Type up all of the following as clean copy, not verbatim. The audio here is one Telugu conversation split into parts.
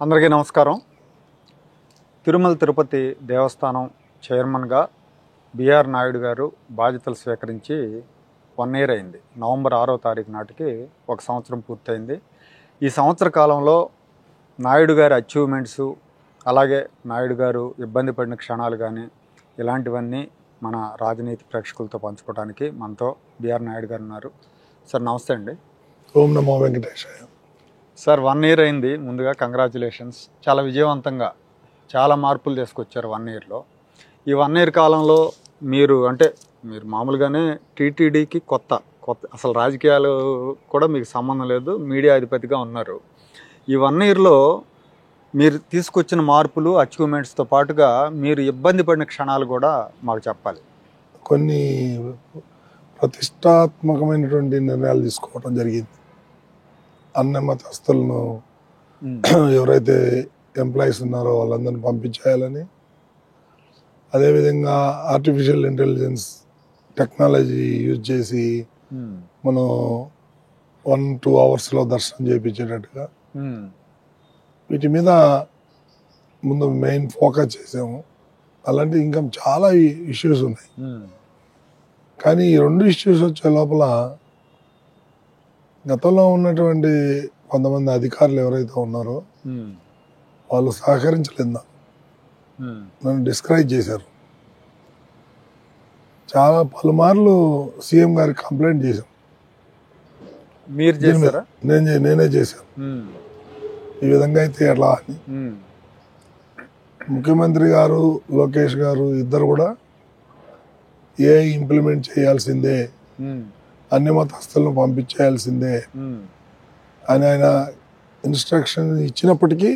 అందరికీ నమస్కారం. తిరుమల తిరుపతి దేవస్థానం చైర్మన్గా బిఆర్ నాయుడు గారు బాధ్యతలు స్వీకరించి 1 year అయింది. నవంబర్ 6వ తారీఖు నాటికి 1 సంవత్సరం పూర్తయింది. ఈ సంవత్సర కాలంలో నాయుడు గారి అచీవ్మెంట్స్, అలాగే నాయుడు గారు ఇబ్బంది పడిన క్షణాలు కానీ ఇలాంటివన్నీ మన రాజనీతి ప్రేక్షకులతో పంచుకోవడానికి మనతో బిఆర్ నాయుడు గారు ఉన్నారు. సార్ నమస్తే అండి. ఓం నమో వెంకటేశాయ. సార్ 1 year అయింది. ముందుగా కంగ్రాచులేషన్స్. చాలా విజయవంతంగా చాలా మార్పులు తీసుకొచ్చారు 1 yearలో. ఈ 1 year కాలంలో మీరు మామూలుగానే టీటీడీకి కొత్త అసలు రాజకీయాలు కూడా మీకు సంబంధం లేదు, మీడియా అధిపతిగా ఉన్నారు. ఈ 1 yearలో మీరు తీసుకొచ్చిన మార్పులు, అచీవ్మెంట్స్తో పాటుగా మీరు ఇబ్బంది పడిన క్షణాలు కూడా మాకు చెప్పాలి. కొన్ని ప్రతిష్టాత్మకమైనటువంటి నిర్ణయాలు తీసుకోవడం జరిగింది. అన్ని మతస్థులను ఎవరైతే ఎంప్లాయీస్ ఉన్నారో వాళ్ళందరినీ పంపించేయాలని, అదేవిధంగా ఆర్టిఫిషియల్ ఇంటెలిజెన్స్ టెక్నాలజీ యూజ్ చేసి మనం 1-2 hours దర్శనం చేయించేటట్టుగా వీటి మీద ముందు మెయిన్ ఫోకస్ చేసాము. అలాంటి ఇంకా చాలా ఇష్యూస్ ఉన్నాయి. కానీ ఈ 2 issues వచ్చే లోపల గతంలో ఉన్నటువంటి కొంతమంది అధికారులు ఎవరైతే ఉన్నారో వాళ్ళు సహకరించలేదు, నన్ను డిస్కరేజ్ చేశారు. చాలా పలుమార్లు సీఎం గారికి కంప్లైంట్ చేశాం. మీరు చేశారా? నేనే చేశాను. ఈ విధంగా అయితే ఎట్లా అని ముఖ్యమంత్రి గారు, లోకేష్ గారు ఇద్దరు కూడా ఏఐ ఇంప్లిమెంట్ చేయాల్సిందే, అన్ని మతస్థులను పంపించేయాల్సిందే అని ఆయన ఇన్స్ట్రక్షన్ ఇచ్చినప్పటికీ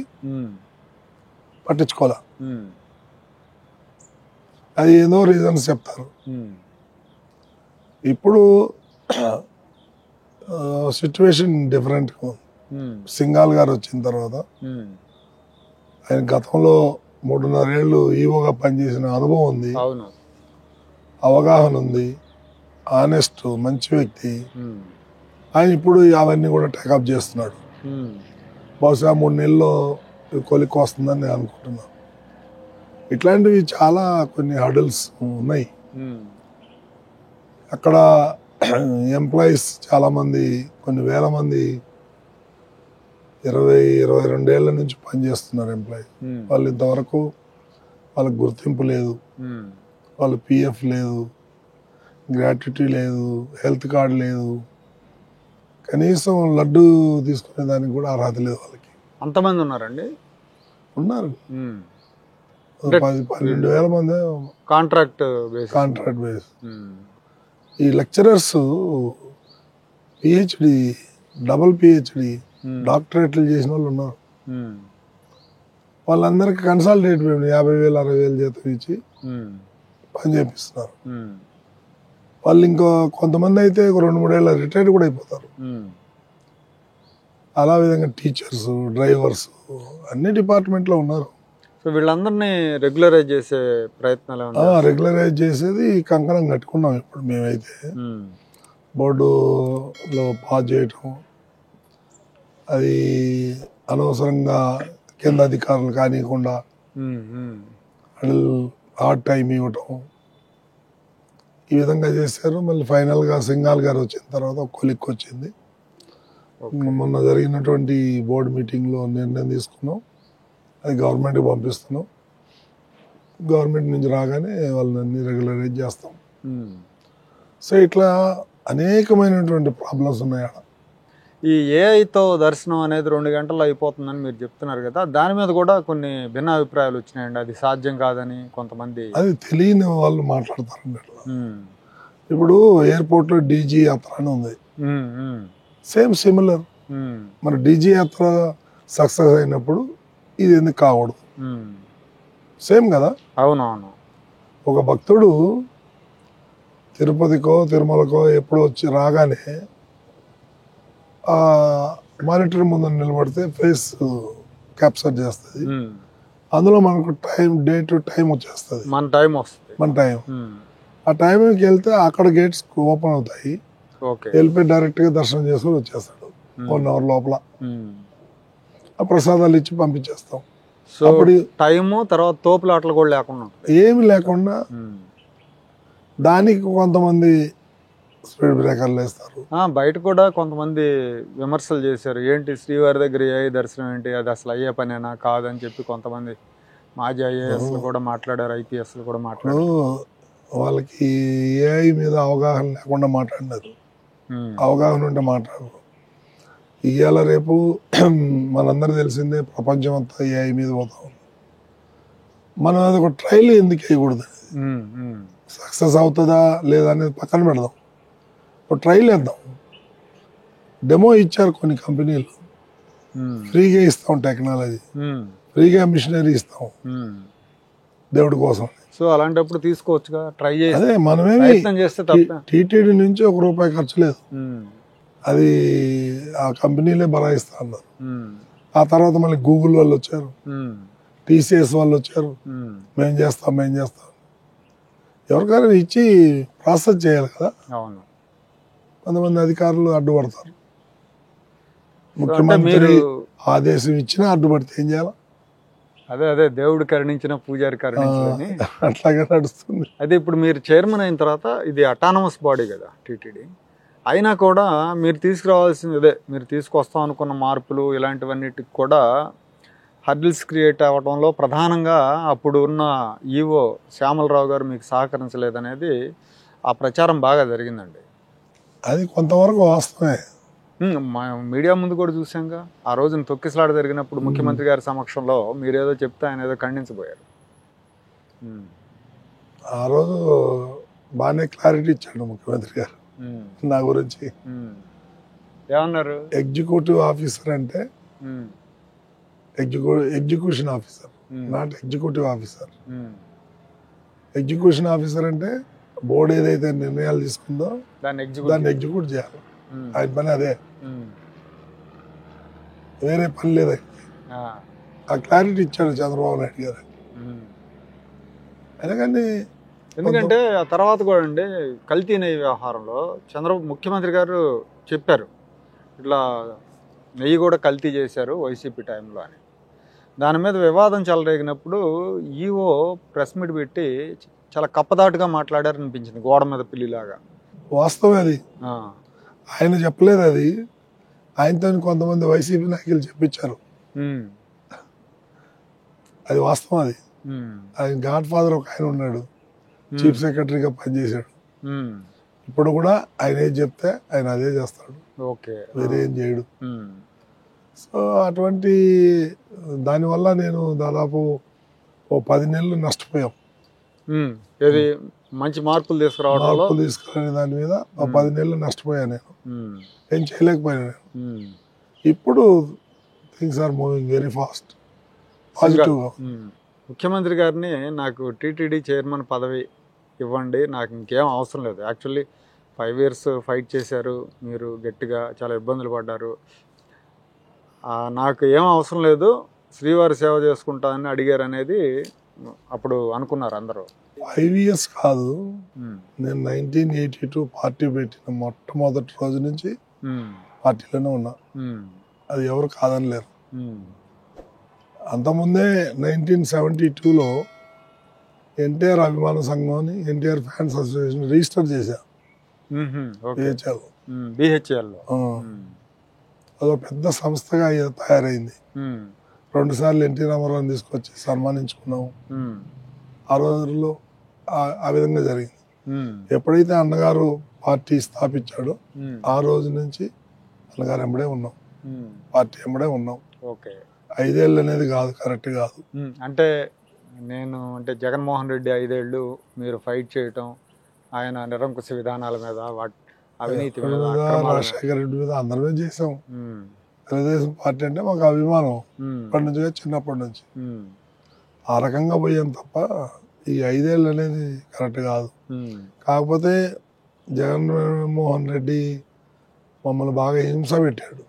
పట్టించుకోలే. అది ఏదో రీజన్స్ చెప్తారు. ఇప్పుడు సిచ్యువేషన్ డిఫరెంట్గా ఉంది. సింఘాల్ గారు వచ్చిన తర్వాత ఆయన గతంలో 3.5 ఏళ్ళు ఈవోగా పనిచేసిన అనుభవం ఉంది, అవగాహన ఉంది, ఆనెస్ట్, మంచి వ్యక్తి. ఆయన ఇప్పుడు అవన్నీ కూడా టేకప్ చేస్తున్నాడు. బహుశా 3 నెలల్లో కొలిక్కి వస్తుందని నేను అనుకుంటున్నాను. ఇట్లాంటివి చాలా కొన్ని హడల్స్ ఉన్నాయి. అక్కడ ఎంప్లాయీస్ చాలామంది, కొన్ని వేల మంది 20-22 ఏళ్ళ నుంచి పనిచేస్తున్నారు ఎంప్లాయీ. వాళ్ళు ఇంతవరకు వాళ్ళకి గుర్తింపు లేదు, వాళ్ళ పిఎఫ్ లేదు, గ్రాట్యుటీ లేదు, హెల్త్ కార్డు లేదు, కనీసం లడ్డు తీసుకునే దానికి కూడా అర్హత లేదు వాళ్ళకి. అంతమంది ఉన్నారండి? ఉన్నారు. 12,000 మంది కాంట్రాక్ట్ బేస్. ఈ లెక్చరర్స్ పిహెచ్డి, డబుల్ పిహెచ్డి, డాక్టరేట్లు చేసిన వాళ్ళు ఉన్నారు. వాళ్ళందరికీ కన్సల్టేట్ 50,000-60,000 జీతం ఇచ్చి పని చేపిస్తున్నారు. వాళ్ళు ఇంకో కొంతమంది అయితే 2-3 ఏళ్ళ రిటైర్ కూడా అయిపోతారు. అలా విధంగా టీచర్స్, డ్రైవర్స్ అన్ని డిపార్ట్మెంట్లో ఉన్నారు. సో వీళ్ళందరినీ రెగ్యులరైజ్ చేసే ప్రయత్నాలు రెగ్యులరైజ్ చేసేది కంకణం కట్టుకున్నాం. ఇప్పుడు మేమైతే బోర్డులో పాస్ చేయటం, అది అనవసరంగా కింద అధికారులు కానివ్వకుండా హార్డ్ టైం ఇవ్వటం, ఈ విధంగా చేశారు. మళ్ళీ ఫైనల్గా సింఘాల్ గారు వచ్చిన తర్వాత ఒక కొలిక్కి వచ్చింది. మొన్న జరిగినటువంటి బోర్డు మీటింగ్లో నిర్ణయం తీసుకున్నాం, అది గవర్నమెంట్కి పంపిస్తున్నాం. గవర్నమెంట్ నుంచి రాగానే వాళ్ళని అన్ని రెగ్యులరైజ్ చేస్తాం. సో ఇట్లా అనేకమైనటువంటి ప్రాబ్లమ్స్ ఉన్నాయి. ఈ ఏఐతో దర్శనం అనేది 2 గంటల్లో అయిపోతుందని మీరు చెప్తున్నారు కదా, దాని మీద కూడా కొన్ని భిన్న అభిప్రాయాలు వచ్చినాయండి. అది సాధ్యం కాదని కొంతమంది, అది తెలియని వాళ్ళు మాట్లాడతారండి. ఇప్పుడు ఎయిర్పోర్ట్లో డీజీ యాత్ర అని ఉంది, సేమ్ సిమిలర్. మరి డీజీ యాత్ర సక్సెస్ అయినప్పుడు ఇది ఎందుకు కాకూడదు? సేమ్ కదా. అవునవును. ఒక భక్తుడు తిరుపతికో తిరుమలకో ఎప్పుడు వచ్చి రాగానే మానిటర్ ముందు నిలబడితే ఫేస్ క్యాప్చర్ చేస్తుంది. అందులో మనకు డే టు టైం వచ్చేస్తుంది, మన టైం. ఆ టైంకి వెళ్తే అక్కడ గేట్స్ ఓపెన్ అవుతాయి, వెళ్ళిపోయి డైరెక్ట్గా దర్శనం చేసుకుని వచ్చేస్తాడు 1 hour లోపల. ఆ ప్రసాదాలు ఇచ్చి పంపించేస్తాం. సో టైము తర్వాత తోపులాటలు కూడా లేకుండా ఏమి లేకుండా దానికి కొంతమంది స్పీడ్ బ్రేకర్లు వేస్తారు. బయట కూడా కొంతమంది విమర్శలు చేశారు, ఏంటి శ్రీవారి దగ్గర ఏఐ దర్శనం ఏంటి, అది అసలు అయ్యే పనేనా కాదని చెప్పి కొంతమంది మాజీ ఐఏఎస్లు కూడా మాట్లాడారు, ఐపీఎస్లు కూడా మాట్లాడారు. వాళ్ళకి ఏఐ మీద అవగాహన లేకుండా మాట్లాడినారు. అవగాహన ఉంటే మాట్లాడరు. ఇవాళ రేపు మనందరూ తెలిసిందే, ప్రపంచం అంతా ఏఐ మీద పోతా ఉంది. మనం అది ఒక ట్రైల్ ఎందుకు వేయకూడదు, సక్సెస్ అవుతుందా లేదా అనేది పక్కన పెడదాం, ఒక ట్రైల్ వేద్దాం. డెమో ఇచ్చారు కొన్ని కంపెనీలు, ఫ్రీగా ఇస్తాం టెక్నాలజీ, ఫ్రీగా మిషనరీ ఇస్తాం దేవుడి కోసం. సో అలాంటప్పుడు తీసుకోవచ్చుగా, ట్రై చేసి. అదే మనమేమి టీటీడీ నుంచి ₹1 ఖర్చు లేదు, అది ఆ కంపెనీలే బరాయిస్తా అన్నారు. ఆ తర్వాత మళ్ళీ గూగుల్ వాళ్ళు వచ్చారు, టీసీఎస్ వాళ్ళు వచ్చారు, మేము చేస్తాం. ఎవరికైనా ఇచ్చి ప్రాసెస్ చేయాలి కదా. అవును, కొంతమంది అధికారులు అడ్డుపడతారు. ముఖ్యమంత్రి ఆదేశం ఇచ్చినా అడ్డుపడితే ఏం చేయాలి? అదే దేవుడు కరుణించిన పూజారి కరుణించని అట్లాగే నడుస్తుంది. అదే ఇప్పుడు మీరు చైర్మన్ అయిన తర్వాత, ఇది అటానమస్ బాడీ కదా టీటీడీ, అయినా కూడా మీరు తీసుకురావాల్సింది ఇదే, మీరు తీసుకొస్తాం అనుకున్న మార్పులు ఇలాంటివన్నిటికి కూడా హర్డిల్స్ క్రియేట్ అవ్వడంలో ప్రధానంగా అప్పుడు ఉన్న ఈవో శ్యామలరావు గారు మీకు సహకరించలేదనేది ఆ ప్రచారం బాగా జరిగిందండి. అది కొంతవరకు వాస్తవమే. మీడియా ముందు కూడా చూసాంగా, ఆ రోజున తొక్కిసలాట జరిగినప్పుడు ముఖ్యమంత్రి గారి సమక్షంలో మీరేదో చెప్తే ఆయన ఏదో ఖండించబోయారు. ఆ రోజు బాగానే క్లారిటీ ఇచ్చాడు ముఖ్యమంత్రి గారు నా గురించి. ఏమన్నారు? ఎగ్జిక్యూటివ్ ఆఫీసర్ అంటే execution officer, not executive officer. Execution officer అంటే బోర్డు ఏదైతే నిర్ణయాలు తీసుకుందో దాన్ని ఎగ్జిక్యూట్ చేయాలి. ఆయన పని అదే, వేరే పని లేదు. ఆ క్లారిటీ ఇచ్చాడు చంద్రబాబు నాయుడు గారు. అయినా ఎందుకంటే ఆ తర్వాత కూడా అండి, కల్తీ నెయ్యి వ్యవహారంలో ముఖ్యమంత్రి గారు చెప్పారు, ఇట్లా నెయ్యి కూడా కల్తీ చేశారు వైసీపీ టైంలో అని. దాని మీద వివాదం చెలరేగినప్పుడు ఈవో ప్రెస్ మీట్ పెట్టి చాలా కప్పదాటుగా మాట్లాడారనిపించింది, గోడ మీద పిల్లిలాగా. వాస్తవం అది, ఆయన చెప్పలేదు, అది ఆయనతో కొంతమంది వైసీపీ నాయకులు చెప్పించారు. అది వాస్తవం. అది ఆయన గాడ్ ఫాదర్ ఒక ఆయన ఉన్నాడు, చీఫ్ సెక్రటరీగా పనిచేశాడు. ఇప్పుడు కూడా ఆయన ఏం చెప్తే ఆయన అదే చేస్తాడు, వేరే ఏం చేయడు. సో అటువంటి దానివల్ల నేను దాదాపు 10 నెలలు నష్టపోయాం. మంచి మార్పులు తీసుకురావడం దాని మీద 10 నెలలు నష్టపోయాను. నేను ఏం చేయలేకపోయాను. ఇప్పుడు things are moving very fast, positive. ముఖ్యమంత్రి గారిని నాకు టీటీడీ చైర్మన్ పదవి ఇవ్వండి, నాకు ఇంకేం అవసరం లేదు. యాక్చువల్లీ 5 years ఫైట్ చేశారు మీరు, గట్టిగా చాలా ఇబ్బందులు పడ్డారు, నాకు ఏం అవసరం లేదు, శ్రీవారి సేవ చేసుకుంటానని అడిగారు అనేది అప్పుడు అనుకున్నారు అందరూ. 5 years కాదు, నేను 1982 పార్టీ పెట్టిన మొట్టమొదటి రోజు నుంచి పార్టీలోనే ఉన్నా. అది ఎవరు కాదనలేరు. అంతకుముందే 1972లో ఎన్టీఆర్ అభిమాన సంఘం అని ఎన్టీఆర్ ఫ్యాన్స్ అసోసియేషన్ రిజిస్టర్ చేశా బిహెచ్ఎల్లో. అదో పెద్ద సంస్థగా తయారైంది. 2 సార్లు ఎన్టీ రామారావుని తీసుకొచ్చి సన్మానించుకున్నాము. ఆ రోజుల్లో ఆ విధంగా జరిగింది. ఎప్పుడైతే అన్నగారు పార్టీ స్థాపించాడో ఆ రోజు నుంచి అన్నగారు ఎంబడే ఉన్నాం, పార్టీ ఎంబడే ఉన్నాం. 5 ఏళ్ళు అనేది కాదు, కరెక్ట్ కాదు. అంటే జగన్మోహన్ రెడ్డి 5 ఏళ్ళు మీరు ఫైట్ చేయటం, ఆయన నిరంకుశ విధానాల మీద, అవినీతి మీద, రాజశేఖర రెడ్డి మీద అందరి మీద చేసాం. తెలుగుదేశం పార్టీ అంటే మాకు అభిమానం ఇప్పటి నుంచి, చిన్నప్పటి నుంచి. ఆ రకంగా పోయాం తప్ప ఈ 5 ఏళ్ళు అనేది కరెక్ట్ కాదు. కాకపోతే జగన్మోహన్ రెడ్డి మమ్మల్ని బాగా హింస పెట్టాడు.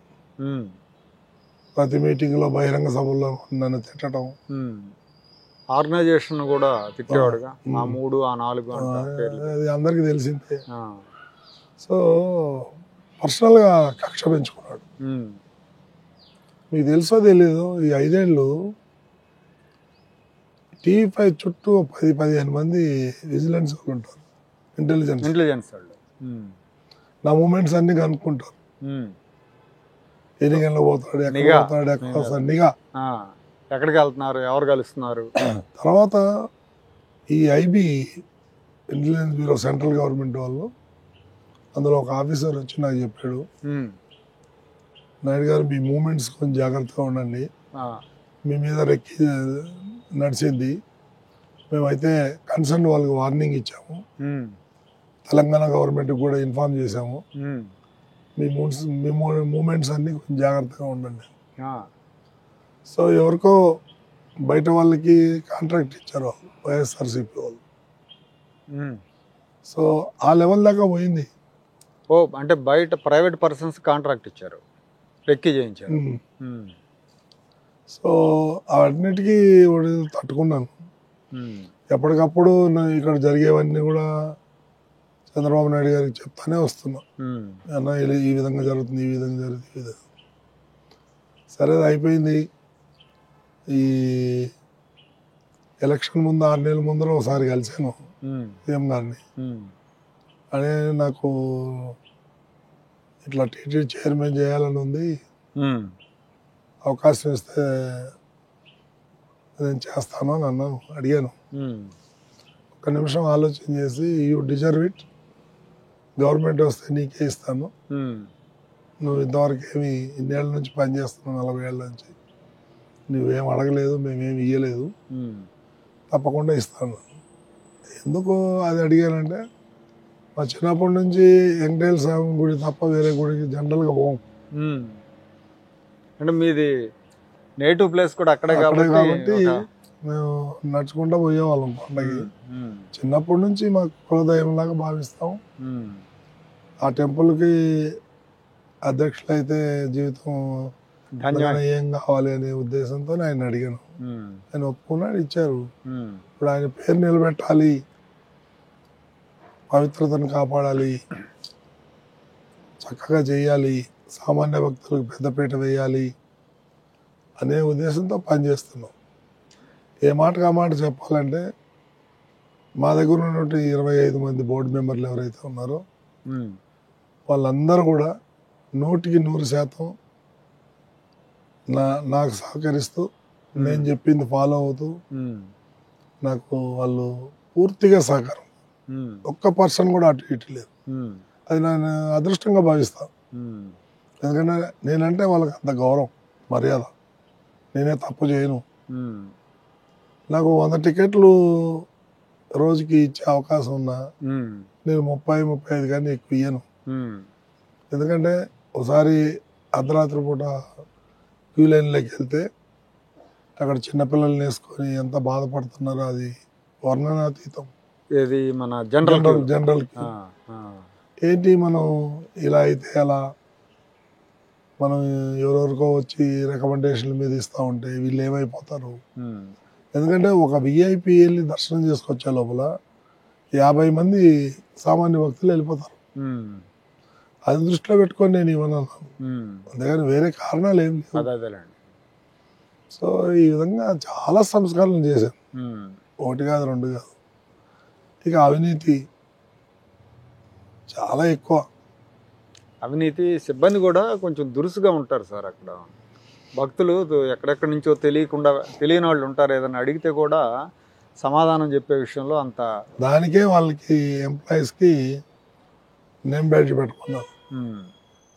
ప్రతి మీటింగ్లో బహిరంగ సభల్లో నన్ను తిట్టడం, ఆర్గనైజేషన్ కూడా తిట్టేవాడుగా, ఆ 3 ఆ 4 అది అందరికీ తెలిసిందే. సో పర్సనల్గా కక్ష పెంచుకున్నాడు. మీకు తెలుసో తెలీదు, ఈ 5 ఏళ్ళు T5 చుట్టూ 10-15 మంది విజిలెన్స్ వాళ్ళు ఉంటారు, ఇంటెలిజెన్స్ వాళ్ళు. నా మూమెంట్స్ అన్ని కనుక్కుంటారు. ఎన్ని గంటలకు పోతాడు, ఎక్కడ పోతాడు, ఎక్కడ వస్తాడు, నిఘా. ఎక్కడికి వెళ్తున్నారు, ఎవరు కలుస్తున్నారు. తర్వాత ఈ IB intelligence bureau central government వాళ్ళు, అందులో ఒక ఆఫీసర్ వచ్చి నాకు చెప్పాడు, నాయుడు గారు మీ మూమెంట్స్ కొంచెం జాగ్రత్తగా ఉండండి, మీ మీద రెక్కి నడిచింది, మేమైతే కన్సర్న్ వాళ్ళకి వార్నింగ్ ఇచ్చాము, తెలంగాణ గవర్నమెంట్కి కూడా ఇన్ఫార్మ్ చేశాము, మీ మూమెంట్స్ అన్ని కొంచెం జాగ్రత్తగా ఉండండి. సో ఎవరికో బయట వాళ్ళకి కాంట్రాక్ట్ ఇచ్చారు వాళ్ళు, వైఎస్ఆర్సీపీ వాళ్ళు. సో ఆ లెవెల్ దాకా పోయింది. ఓ అంటే బయట ప్రైవేట్ పర్సన్స్ కాంట్రాక్ట్ ఇచ్చారు, రెక్కి చేయించారు. సో అన్నిటికీ తట్టుకున్నాను. ఎప్పటికప్పుడు ఇక్కడ జరిగేవన్నీ కూడా చంద్రబాబు నాయుడు గారికి చెప్తానే వస్తున్నా, అన్న ఈ విధంగా జరుగుతుంది, ఈ విధంగా జరుగుతుంది, ఈ విధంగా. సరే అది అయిపోయింది. ఈ ఎలక్షన్ ముందు 6 నెలల ముందర ఒకసారి కలిసాను సీఎం గారిని. అనే నాకు ఇట్లా టీటీడీ చైర్మన్ చేయాలని ఉంది, అవకాశం ఇస్తే నేను చేస్తాను అని అన్నాను, అడిగాను. 1 నిమిషం ఆలోచన చేసి, యూ డిజర్వ్ ఇట్, గవర్నమెంట్ వస్తే నీకే ఇస్తాను, నువ్వు ఇంతవరకు ఏమి ఇన్నేళ్ళ నుంచి పనిచేస్తున్నావు, 40 ఏళ్ళ నుంచి, నువ్వేం అడగలేదు, మేమేమి ఇయ్యలేదు, తప్పకుండా ఇస్తాను. ఎందుకు అది అడిగానంటే, మా చిన్నప్పటి నుంచి వెంకటేశ్వర స్వామి గుడి తప్ప వేరే గుడికి జనరల్గా పోం. అంటే మీది నేటివ్ ప్లేస్ కూడా అక్కడే కాబట్టి మేము నడుచుకుంటూ పోయేవాళ్ళం పండగకి. చిన్నప్పటి నుంచి మాకు కులదైవం లాగా భావిస్తాం. ఆ టెంపుల్కి అధ్యక్షులు అయితే జీవితం ఏం కావాలి అనే ఉద్దేశంతో ఆయన అడిగాను. ఆయన ఒప్పుకున్నాడు, ఇచ్చారు. ఇప్పుడు ఆయన పేరు నిలబెట్టాలి, పవిత్రతను కాపాడాలి, చక్కగా చేయాలి, సామాన్య భక్తులకు పెద్దపీట వేయాలి అనే ఉద్దేశంతో పనిచేస్తున్నాం. ఏ మాటకు ఆ మాట చెప్పాలంటే, మా దగ్గర ఉన్నటువంటి 25 మంది బోర్డు మెంబర్లు ఎవరైతే ఉన్నారో వాళ్ళందరూ కూడా 100% నాకు సహకరిస్తూ, నేను చెప్పింది ఫాలో అవుతూ, నాకు వాళ్ళు పూర్తిగా సహకారం. 1% కూడా అటు ఇటు లేదు. అది నేను అదృష్టంగా భావిస్తాను. ఎందుకంటే నేనంటే వాళ్ళకి అంత గౌరవం, మర్యాద. నేనే తప్పు చేయను. నాకు 100 టికెట్లు రోజుకి ఇచ్చే అవకాశం ఉన్నా నేను 30-35 కానీ ఎక్కువ ఇయ్యను. ఎందుకంటే ఒకసారి అర్ధరాత్రి పూట క్యూ లైన్లోకి వెళ్తే అక్కడ చిన్నపిల్లల్ని వేసుకొని ఎంత బాధపడుతున్నారో అది వర్ణనాతీతం. ఏది మన జనరల్ ఏంటి మనం ఇలా అయితే అలా, మనం ఎవరెవరికో వచ్చి రికమెండేషన్ల మీద ఇస్తూ ఉంటే వీళ్ళు ఏమైపోతారు. ఎందుకంటే ఒక విఐపి వెళ్ళి దర్శనం చేసుకొచ్చే లోపల 50 మంది సామాన్య భక్తులు వెళ్ళిపోతారు. అది దృష్టిలో పెట్టుకొని నేను ఇవ్వను, అంతేగాని వేరే కారణాలు ఏం లేవు. సో ఈ విధంగా చాలా సంస్కరణలు చేశాను, 1 కాదు 2 కాదు. ఇక అవినీతి చాలా ఎక్కువ. అవినీతి, సిబ్బంది కూడా కొంచెం దురుసుగా ఉంటారు సార్. అక్కడ భక్తులు ఎక్కడెక్కడి నుంచో తెలియని వాళ్ళు ఉంటారు, ఏదైనా అడిగితే కూడా సమాధానం చెప్పే విషయంలో అంత. దానికే వాళ్ళకి ఎంప్లాయీస్కి నేమ్ బ్యాడ్జ్ పెట్టుకున్నారు,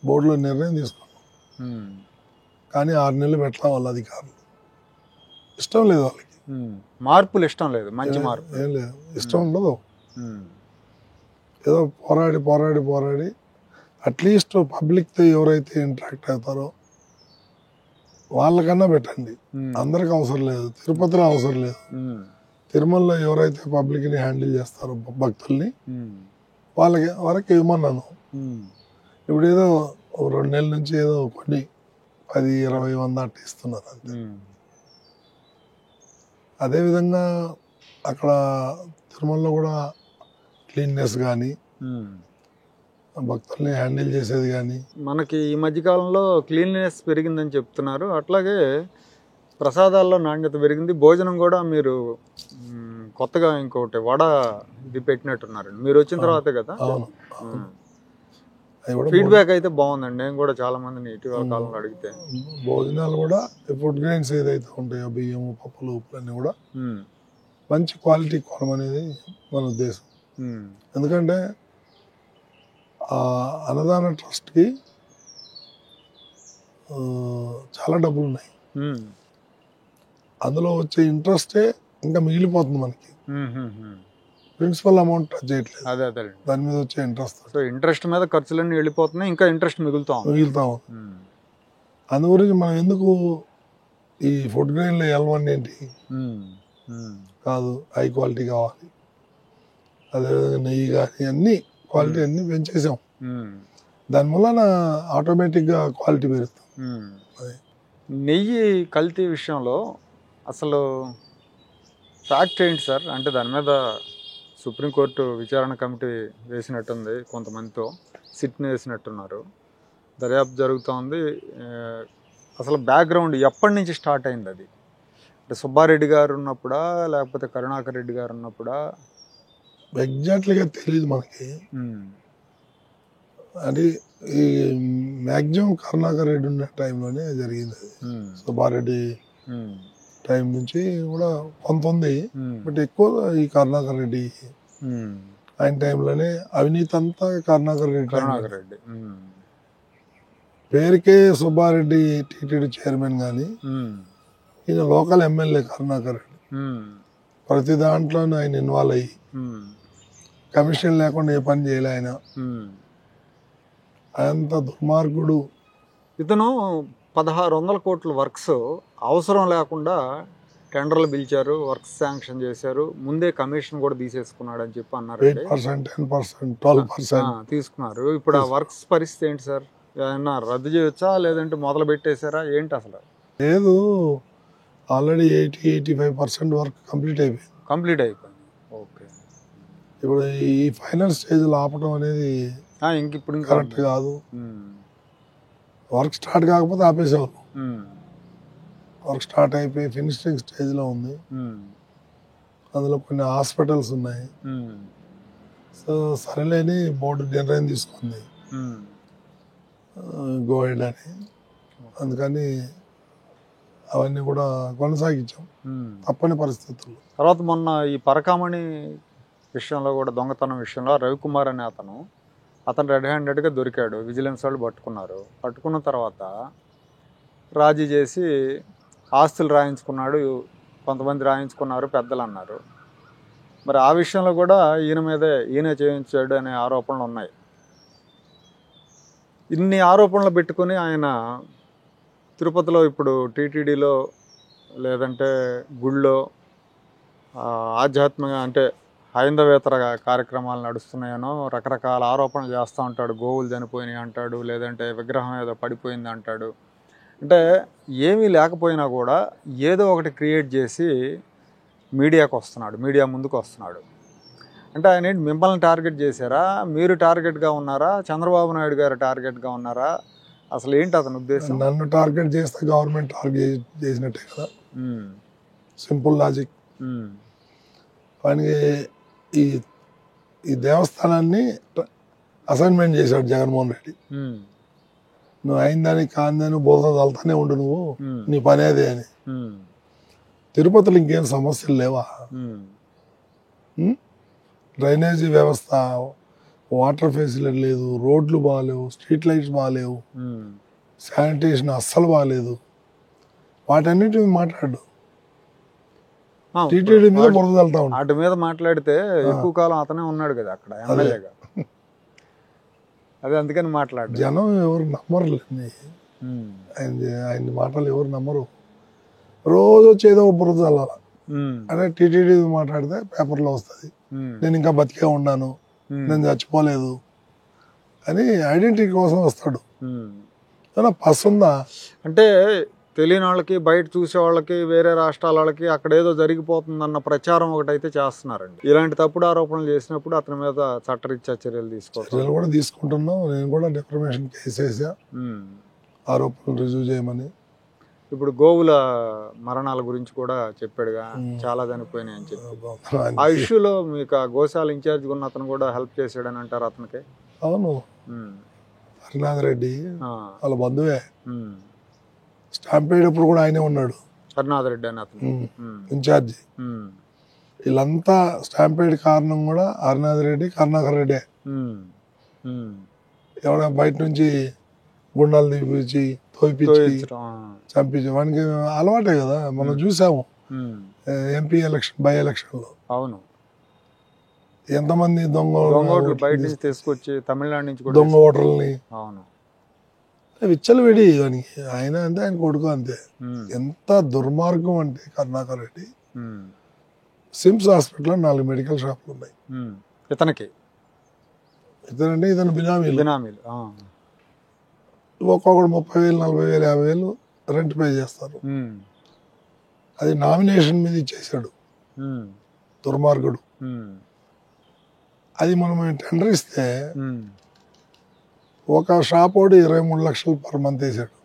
బోర్డులో నిర్ణయం తీసుకున్నాం. కానీ 6 నెలలు పెట్టాల వాళ్ళ అధికారులు. ఇష్టం లేదు వాళ్ళకి, మార్పులు ఇష్టం లేదు, మంచి మార్పు ఏం లేదు, ఇష్టం ఉండదు. ఏదో పోరాడి అట్లీస్ట్ పబ్లిక్తో ఎవరైతే ఇంటరాక్ట్ అవుతారో వాళ్ళకన్నా పెట్టండి. అందరికి అవసరం లేదు, తిరుపతిలో అవసరం లేదు. తిరుమలలో ఎవరైతే పబ్లిక్ని హ్యాండిల్ చేస్తారో భక్తుల్ని వాళ్ళకి ఇవ్వమన్నాను. ఇప్పుడు ఏదో 2 నెలల నుంచి ఏదో కొన్ని 10-20 అట్ట ఇస్తున్నారు అంతే. అదేవిధంగా అక్కడ తిరుమలలో కూడా క్లీన్నెస్ కానీ భక్తుల్ని హ్యాండిల్ చేసేది కానీ. మనకి ఈ మధ్యకాలంలో క్లీన్లీనెస్ పెరిగిందని చెప్తున్నారు, అట్లాగే ప్రసాదాల్లో నాణ్యత పెరిగింది. భోజనం కూడా మీరు కొత్తగా ఇంకోటి వడ ఇది పెట్టినట్టున్నారు మీరు వచ్చిన తర్వాతే కదా. అవును, ఫీడ్బ్యాక్ అయితే బాగుందండి. నేను కూడా చాలా మందిని ఇటీవల కాలంలో అడిగితే భోజనాలు కూడా ఫుడ్ గ్రెయిన్స్ ఏదైతే ఉంటాయో బియ్యము పప్పులు ఉప్పులు అన్నీ కూడా మంచి క్వాలిటీ కొనం అనేది మన ఉద్దేశం. ఎందుకంటే ఆ అన్నదాన ట్రస్ట్కి చాలా డబ్బులు ఉన్నాయి, అందులో వచ్చే ఇంట్రెస్టే ఇంకా మిగిలిపోతుంది మనకి. ప్రిన్సిపల్ అమౌంట్ టచ్ చేయట్లేదు, దాని మీద వచ్చే ఇంట్రెస్ట్. సో ఇంట్రెస్ట్ మీద ఖర్చులన్నీ వెళ్ళిపోతున్నాయి, ఇంకా ఇంట్రెస్ట్ మిగులుతాం. అందు గురించి మనం ఎందుకు ఈ ఫుడ్ గ్రెయిన్లో L1 ఏంటి కాదు, హై క్వాలిటీ కావాలి. అదేవిధంగా నెయ్యి కానీ అన్ని క్వాలిటీ అన్ని పెంచేసాం, దానివల్ల ఆటోమేటిక్గా క్వాలిటీ పెరుగుతుంది. నెయ్యి కల్తీ విషయంలో అసలు ఫ్యాక్ట్ ఏంటి సార్? అంటే దాని మీద సుప్రీంకోర్టు విచారణ కమిటీ వేసినట్టుంది, కొంతమందితో సిట్ని వేసినట్టున్నారు, దర్యాప్తు జరుగుతోంది. అసలు బ్యాక్గ్రౌండ్ ఎప్పటి నుంచి స్టార్ట్ అయింది అది? అంటే సుబ్బారెడ్డి గారు ఉన్నప్పుడా లేకపోతే కరుణాకర్ రెడ్డి గారు ఉన్నప్పుడా? ఎగ్జాక్ట్లీగా తెలియదు మనకి. అది ఈ మ్యాక్సిమం కరుణాకర్ రెడ్డి ఉన్న టైంలోనే జరిగింది అది. సుబ్బారెడ్డి టైం నుంచి కూడా కొంత ఉంది, బట్ ఎక్కువ ఈ కరుణాకర్ రెడ్డి ఆయన టైంలోనే అవినీతి అంతా కరుణాకర్ రెడ్డి. పేరుకే సుబ్బారెడ్డి టీటీడీ చైర్మన్ కానీ ఈయన లోకల్ ఎమ్మెల్యే కరుణాకర్ రెడ్డి. ప్రతి దాంట్లోనూ ఆయన ఇన్వాల్వ్ అయ్యి కమిషన్ లేకుండా ఏ పని చేయలే ఆయన. అంత దుర్మార్గుడు ఇతను. 1600 కోట్ల వర్క్స్ అవసరం లేకుండా టెండర్లు పిలిచారు, వర్క్స్ శాంక్షన్ చేశారు, ముందే కమిషన్ కూడా తీసేసుకున్నాడు అని చెప్పి అన్నారు. 8%, 10%, 12% తీసుకున్నారు. ఇప్పుడు ఆ వర్క్స్ పరిస్థితి ఏంటి సార్? ఏమన్నా రద్దు చేయొచ్చా లేదంటే మొదలు పెట్టేశారా ఏంటి అసలు? లేదు, ఆల్రెడీ 80-85% వర్క్ కంప్లీట్ అయిపోయింది. ఓకే. ఇప్పుడు ఈ ఫైనల్ స్టేజ్లో ఆపడం అనేది ఇప్పుడు కరెక్ట్ కాదు. వర్క్ స్టార్ట్ కాకపోతే ఆపేసేవాళ్ళు. వర్క్ స్టార్ట్ అయిపోయి ఫినిషింగ్ స్టేజ్లో ఉంది, అందులో కొన్ని హాస్పిటల్స్ ఉన్నాయి. సో సరేలేని బోర్డు నిర్ణయం తీసుకుంది గో హెడ్ అని, అందుకని అవన్నీ కూడా కొనసాగించాం తప్పని పరిస్థితుల్లో. తర్వాత మొన్న ఈ పరకామణి విషయంలో కూడా, దొంగతనం విషయంలో రవికుమార్ అనే అతను రెడ్ హ్యాండెడ్గా దొరికాడు, విజిలెన్స్ వాళ్ళు పట్టుకున్నారు. పట్టుకున్న తర్వాత రాజీ చేసి ఆస్తులు రాయించుకున్నాడు, కొంతమంది రాయించుకున్నారు పెద్దలు అన్నారు. మరి ఆ విషయంలో కూడా ఈయనే చేయించాడు అనే ఆరోపణలు ఉన్నాయి. ఇన్ని ఆరోపణలు పెట్టుకుని ఆయన తిరుపతిలో ఇప్పుడు టీటీడీలో లేదంటే గుళ్ళో ఆధ్యాత్మిక అంటే హైందవేతర కార్యక్రమాలు నడుస్తున్నాయనో రకరకాల ఆరోపణలు చేస్తూ ఉంటాడు. గోవులు చనిపోయినాయి అంటాడు, లేదంటే విగ్రహం ఏదో పడిపోయింది అంటాడు. అంటే ఏమీ లేకపోయినా కూడా ఏదో ఒకటి క్రియేట్ చేసి మీడియా ముందుకు వస్తున్నాడు. అంటే ఆయన ఏంటి, మిమ్మల్ని టార్గెట్ చేశారా, మీరు టార్గెట్గా ఉన్నారా, చంద్రబాబు నాయుడు గారు టార్గెట్గా ఉన్నారా? అసలు ఏంటి అతని ఉద్దేశం? నన్ను టార్గెట్ చేస్తే గవర్నమెంట్ టార్గెట్ చేసినట్టే కదా, సింపుల్ లాజిక్. ఆయనకి ఈ దేవస్థానాన్ని అసైన్మెంట్ చేశాడు జగన్మోహన్ రెడ్డి. నువ్వు అయిందని కాందని బోధ చల్తానే ఉండు, నువ్వు నీ పని అదే అని. తిరుపతిలో ఇంకేం సమస్యలు లేవా? డ్రైనేజీ వ్యవస్థ, వాటర్ ఫెసిలిటీ లేదు, రోడ్లు బాగాలేవు, స్ట్రీట్ లైట్స్ బాగాలేవు, శానిటేషన్ అస్సలు బాగాలేదు. వాటన్నిటి మాట్లాడు, టీటీడీ మీద బురద చల్తా ఉంటాడు. వాటి మీద మాట్లాడితే ఎక్కువ కాలం అతనే ఉన్నాడు కదా అక్కడ ఎమ్మెల్యేగా, అదే అందుకని మాట్లాడు. జనం ఎవరు నమ్మరు, ఆయన మాటలు ఎవరు నమ్మరు. రోజు వచ్చి ఏదో బురద చల్లాల అంటే టీటీడీ మాట్లాడితే పేపర్లో వస్తుంది, నేను ఇంకా బతికే ఉన్నాను, నేను చచ్చిపోలేదు అని ఐడెంటిటీ కోసం వస్తాడు. పస్ ఉందా అంటే తెలియని వాళ్ళకి, బయట చూసే వాళ్ళకి, వేరే రాష్ట్రాల వాళ్ళకి అక్కడ ఏదో జరిగిపోతుందన్న ప్రచారం ఒకటైతే చేస్తున్నారండి. ఇలాంటి తప్పుడు ఆరోపణలు చేసినప్పుడు అతని మీద చట్టరీత్యా చర్యలు చర్యలు కూడా తీసుకుంటున్నాం. నేను కూడా డిఫర్మేషన్ కేసు వేసా, ఆరోపణలు రుజువు చేయమని. ఇప్పుడు గోవుల మరణాల గురించి కూడా చెప్పాడుగా, చాలా చనిపోయినాయి అని చెప్పి. ఆ ఇష్యూలో మీకు ఆ గోశాల ఇన్ఛార్జ్ ఉన్న అతను కూడా హెల్ప్ చేశాడని అంటారు అతనికి? అవును, హరినాథ్ రెడ్డి వాళ్ళ బంధువే. స్టాంప్ వేయడప్పుడు కూడా ఆయనే ఉన్నాడు, హరినాథ్ రెడ్డి అని అతను ఇన్ఛార్జి. వీళ్ళంతా స్టాంప్ వేయడం కారణం కూడా హరినాథ్ రెడ్డి, కరుణాకర్ రెడ్డి. ఎవడ బయట నుంచి గుండాలు తీపిచ్చి, తోపిచ్చి, చంపించి, వానికి అలవాటే కదా. మనం చూసాము ఎంపీ ఎలక్షన్, బై ఎలక్షన్ లో. అవును, ఎంతమంది దొంగ బయట నుంచి తీసుకొచ్చి తమిళనాడు నుంచి దొంగ ఓటర్లని. అవును, విచ్చలవిడి వానికి. ఆయన అంతే, ఆయన కొడుకు అంతే. ఎంత దుర్మార్గం అంటే కరుణాకర్ రెడ్డి. సిమ్స్ హాస్పిటల్లో 4 మెడికల్ షాపులు ఉన్నాయి ఇతనికి. ఇతనంటే ఇతను బినామీలు. ఒక్కొక్కడు 30,000, 40,000, 50,000 రెంట్ పే చేస్తారు. అది నామినేషన్ మీద ఇచ్చేసాడు దుర్మార్గుడు. అది మనం టెండర్ ఇస్తే ఒక షాప్ వాడు 23 లక్షలు పర్ మంత్ వేసాడు.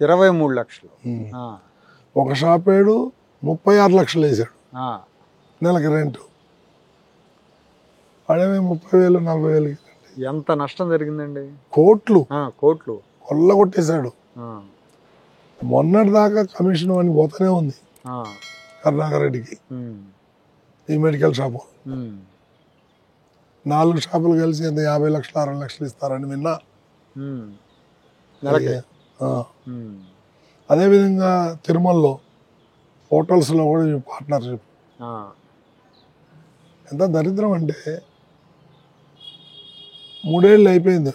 23 లక్షలు. ఒక షాప్ వాడు 36 లక్షలు వేసాడు నెలకి రెంట్. అడవి 30,000, 40,000. ఎంత నష్టం జరిగిందండి? కోట్లు కొల్లగొట్టేశాడు. మొన్నటి దాకా కమిషన్ అని పోతూనే ఉంది కరుణాకర్ రెడ్డికి. ఈ మెడికల్ షాపు 4 షాపులు కలిసి 50 లక్షలు, 60 లక్షలు ఇస్తారని విన్నా. అదేవిధంగా తిరుమలలో హోటల్స్లో కూడా పార్ట్నర్షిప్. ఎంత దరిద్రం అంటే 3 ఏళ్ళు అయిపోయింది.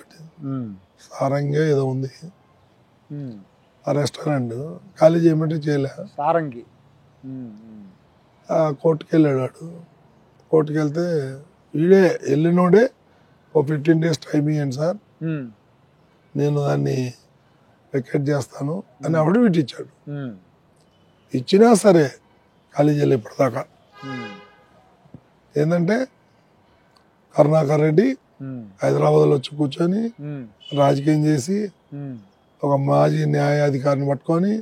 సారంగి ఏదో ఉంది ఆ రెస్టారెంట్, ఖాళీ చేయమంటే చేయలే. సారంగి కోర్టుకు వెళ్ళాడు వాడు. కోర్టుకు వెళ్తే వీడే వెళ్ళినోడే ఓ 15 days టైం ఇవ్వండి సార్, నేను దాన్ని వెకేట్ చేస్తాను అని అఫిడవిట్ ఇచ్చాడు. ఇచ్చినా సరే ఖాళీ చేయలేదు ఇప్పటిదాకా. ఏంటంటే కరుణాకర్ రెడ్డి హైదరాబాద్లో వచ్చి కూర్చొని రాజకీయం చేసి ఒక మాజీ న్యాయాధికారిని పట్టుకొని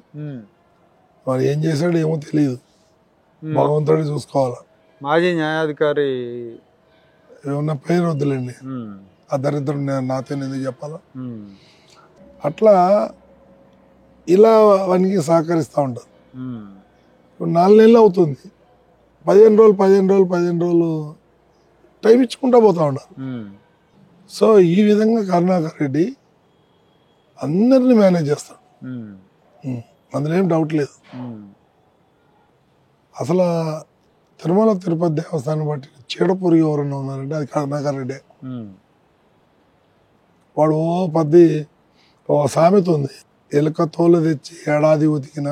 మరి ఏం చేశాడు ఏమో తెలియదు, భగవంతుడి చూసుకోవాలి. మాజీ న్యాయాధికారి ఏమన్నా పేరు వద్దులేండి, ఆ దరిద్రం నాతో ఎందుకు చెప్పాలా. అట్లా ఇలా వానికి సహకరిస్తూ ఉంటారు. ఇప్పుడు 4 నెలలు అవుతుంది, 15 రోజులు టైం ఇచ్చుకుంటా పోతా ఉన్నారు. సో ఈ విధంగా కరుణాకర్ రెడ్డి అందరిని మేనేజ్ చేస్తాడు, అందులో ఏం డౌట్ లేదు. అసలు తిరుమల తిరుపతి దేవస్థానం బట్టి చీడపురి ఎవరన్నా ఉన్నారంటే అది కరుణాకర్ రెడ్డి. వాడు ఓ సామెత ఉంది, ఎలుక తోలు తెచ్చి ఏడాది ఉతికిన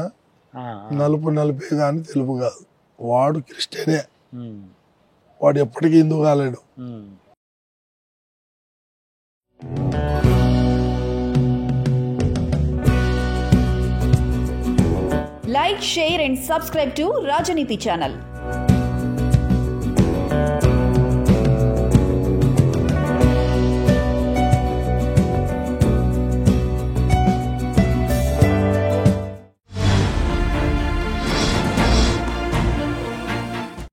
నలుపు నలిపే కానీ తెలుపు కాదు. వాడు క్రిస్టియనే, వాడు ఎప్పటికీ హిందూ కాలేడు. Like, share and subscribe to Rajaniti channel.